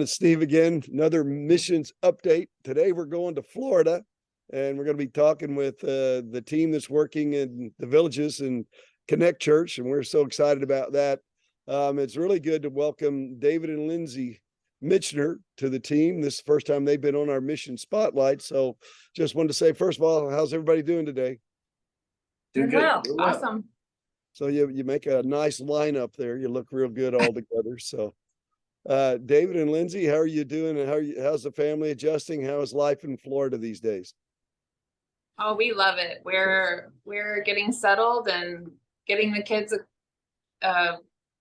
it's Steve again. Another missions update. Today we're going to Florida, and we're going to be talking with the team that's working in the villages and Connect Church, and we're so excited about that. It's really good to welcome David and Lindsey Mitchener to the team. This is the first time they've been on our mission spotlight. So just wanted to say, first of all, how's everybody doing today? Doing good. Well. Awesome. So you make a nice lineup there. You look real good all together. So David and Lindsey, how are you doing? And how's the family adjusting? How is life in Florida these days? Oh, we love it. We're getting settled and getting the kids,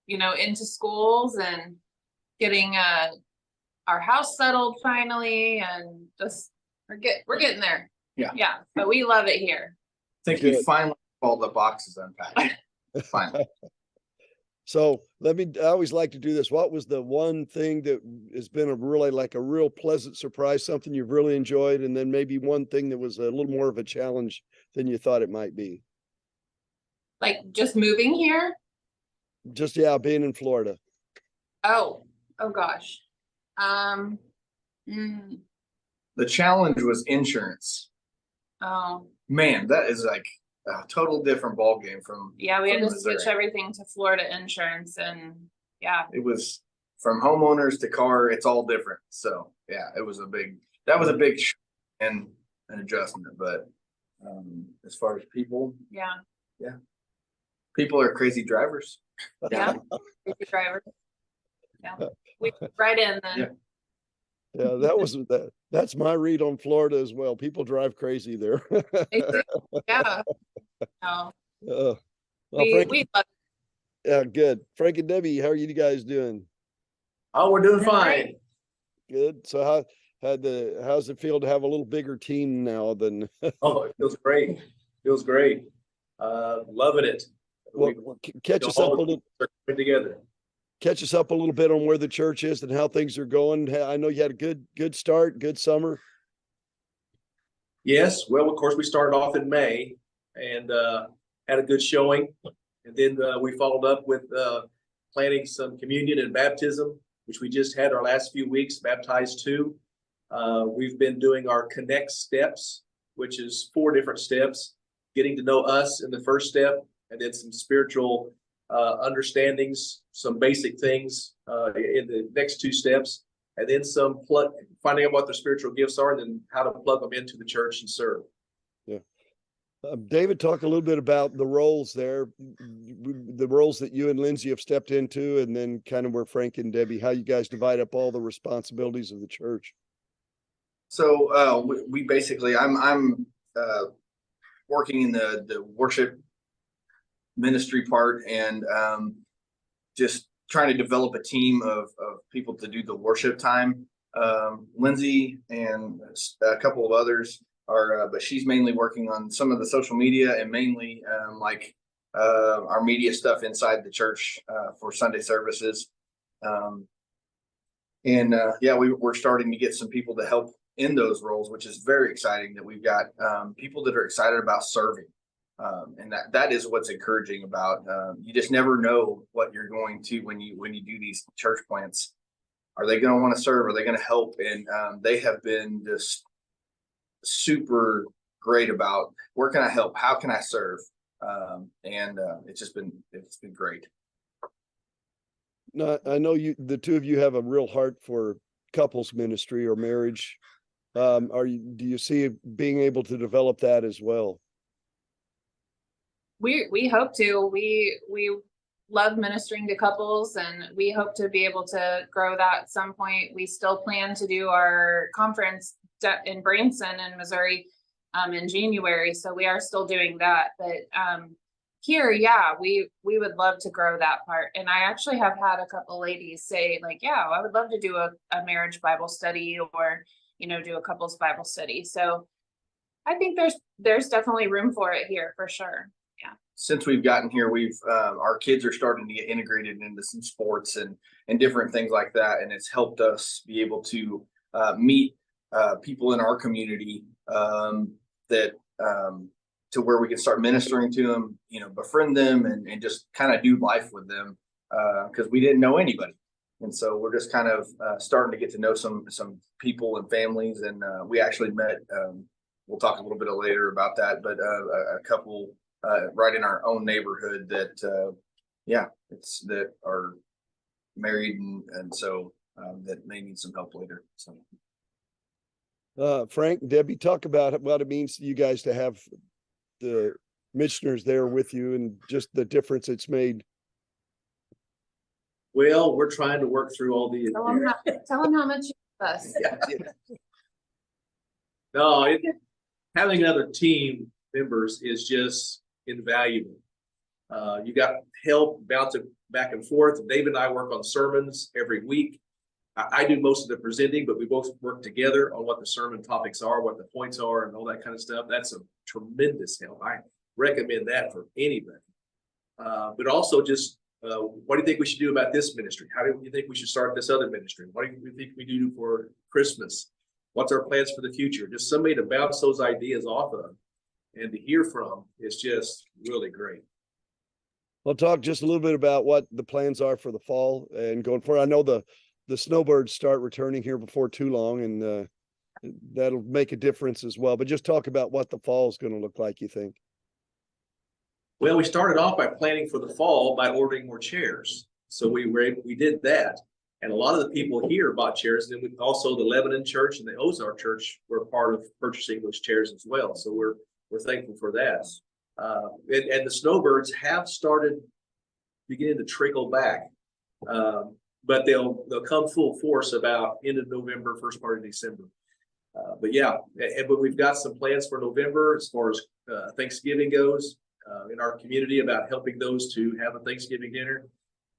into schools and getting our house settled finally, and just we're getting there. Yeah. But we love it here. I think you finally have all the boxes unpacked. Finally. So I always like to do this. What was the one thing that has been a real pleasant surprise, something you've really enjoyed, and then maybe one thing that was a little more of a challenge than you thought it might be? Like just moving here? Just, being in Florida. Oh gosh. The challenge was insurance. Oh. Man, that is like a total different ball game from we had to Missouri. switch everything to Florida insurance, and it was from homeowners to car. It's all different. So it was a big and an adjustment. But as far as people, people are crazy drivers. Crazy drivers. We right in then. That's my read on Florida as well. People drive crazy there. No. Frank, we love it. Good. Frank and Debbie, how are you guys doing? Oh, we're doing fine. Good. So how's it feel to have a little bigger team now than? Oh, it feels great. Loving it. Well, catch us up a little. Together. Catch us up a little bit on where the church is and how things are going. I know you had a good start, good summer. Yes. Well, of course, we started off in May and had a good showing. And then we followed up with planning some communion and baptism, which we just had our last few weeks, baptized 2. We've been doing our Connect steps, which is 4 different steps, getting to know us in the first step, and then some spiritual understandings, some basic things in the next 2 steps, and then some finding out what their spiritual gifts are, and then how to plug them into the church and serve. Yeah. David, talk a little bit about the roles there, the roles that you and Lindsey have stepped into, and then kind of where Frank and Debbie, how you guys divide up all the responsibilities of the church. So we basically, I'm working in the worship ministry part, and just trying to develop a team of people to do the worship time. Lindsey and a couple of others are, but she's mainly working on some of the social media and mainly our media stuff inside the church for Sunday services. We're starting to get some people to help in those roles, which is very exciting that we've got people that are excited about serving. And that is what's encouraging about you just never know what you're going to when you do these church plants. Are they going to want to serve? Are they going to help? And they have been just super great about, where can I help? How can I serve? It's been great. No, I know the two of you have a real heart for couples ministry or marriage. Do you see being able to develop that as well? We hope to. We love ministering to couples, and we hope to be able to grow that at some point. We still plan to do our conference in Branson in Missouri in January, so we are still doing that. But here, we would love to grow that part. And I actually have had a couple ladies say, like, I would love to do a marriage Bible study, or do a couples Bible study. So I think there's definitely room for it here for sure. Since we've gotten here, we've our kids are starting to get integrated into some sports and different things like that, and it's helped us be able to meet people in our community that to where we can start ministering to them, befriend them, and just kind of do life with them, because we didn't know anybody. And so we're just kind of starting to get to know some people and families. And we actually met, we'll talk a little bit later about that, but a couple right in our own neighborhood that, that are married and so that may need some help later. So. Frank, Debbie, talk about what it means to you guys to have the Mitcheners there with you and just the difference it's made. Well, we're trying to work through all the. Tell them how much you love us. No, having another team members is just invaluable. You got help bouncing back and forth. David and I work on sermons every week. I do most of the presenting, but we both work together on what the sermon topics are, what the points are, and all that kind of stuff. That's a tremendous help. I recommend that for anybody. But also just, what do you think we should do about this ministry? How do you think we should start this other ministry? What do you think we do for Christmas? What's our plans for the future? Just somebody to bounce those ideas off of and to hear from is just really great. Well, talk just a little bit about what the plans are for the fall and going forward. I know the snowbirds start returning here before too long, and that'll make a difference as well. But just talk about what the fall is going to look like, you think? Well, we started off by planning for the fall by ordering more chairs. So we did that. And a lot of the people here bought chairs. And then also the Lebanon Church and the Ozark Church were part of purchasing those chairs as well. So we're thankful for that. And the snowbirds have started beginning to trickle back. But they'll come full force about end of November, first part of December. But we've got some plans for November as far as Thanksgiving goes in our community about helping those to have a Thanksgiving dinner.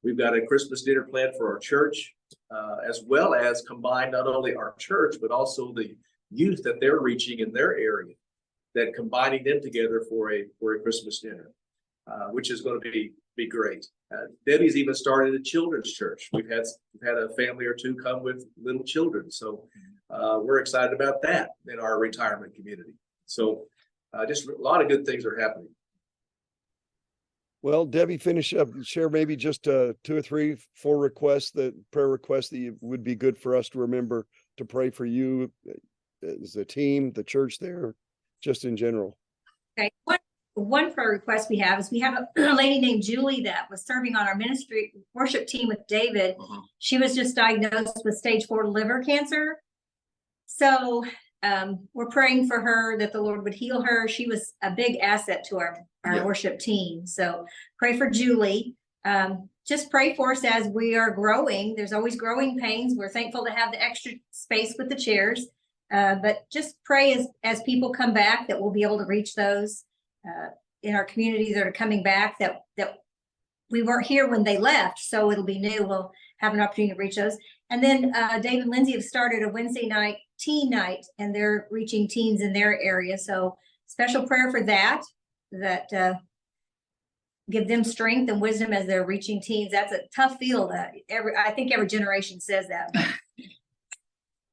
We've got a Christmas dinner planned for our church, as well as combine not only our church, but also the youth that they're reaching in their area, that combining them together for a Christmas dinner, which is going to be great. Debbie's even started a children's church. We've had a family or two come with little children. So we're excited about that in our retirement community. So just a lot of good things are happening. Well, Debbie, finish up, share maybe just 2 or 3, 4 prayer requests that would be good for us to remember to pray for you as a team, the church there, just in general. Okay. One prayer request we have is we have a lady named Julie that was serving on our ministry worship team with David. She was just diagnosed with stage 4 liver cancer. So we're praying for her that the Lord would heal her. She was a big asset to our worship team. So pray for Julie. Just pray for us as we are growing. There's always growing pains. We're thankful to have the extra space with the chairs. But just pray as people come back that we'll be able to reach those in our communities that are coming back that we weren't here when they left. So it'll be new. We'll have an opportunity to reach those. And then Dave and Lindsey have started a Wednesday night teen night, and they're reaching teens in their area. So special prayer for that give them strength and wisdom as they're reaching teens. That's a tough field. I think every generation says that.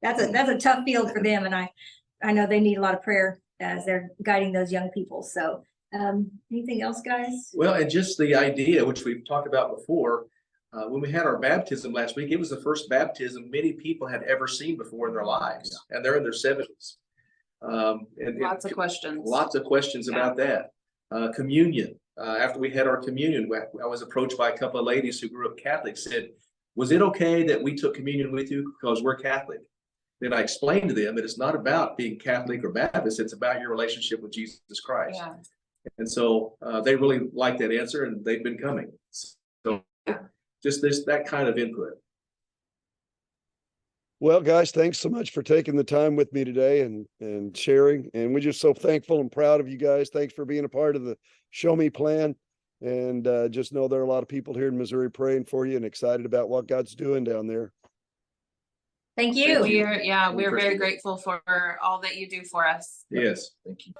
That's a tough field for them. And I know they need a lot of prayer as they're guiding those young people. So anything else, guys? Well, and just the idea, which we've talked about before, when we had our baptism last week, it was the first baptism many people had ever seen before in their lives, and they're in their 70s. And lots of questions. Lots of questions about that. Communion. After we had our communion, I was approached by a couple of ladies who grew up Catholic, said, was it okay that we took communion with you because we're Catholic? Then I explained to them that it's not about being Catholic or Baptist, it's about your relationship with Jesus Christ. Yeah. And so they really liked that answer, and they've been coming. So just that kind of input. Well, guys, thanks so much for taking the time with me today and sharing. And we're just so thankful and proud of you guys. Thanks for being a part of the Show Me plan. And just know there are a lot of people here in Missouri praying for you and excited about what God's doing down there. Thank you. We're very grateful for all that you do for us. Yes. Thank you.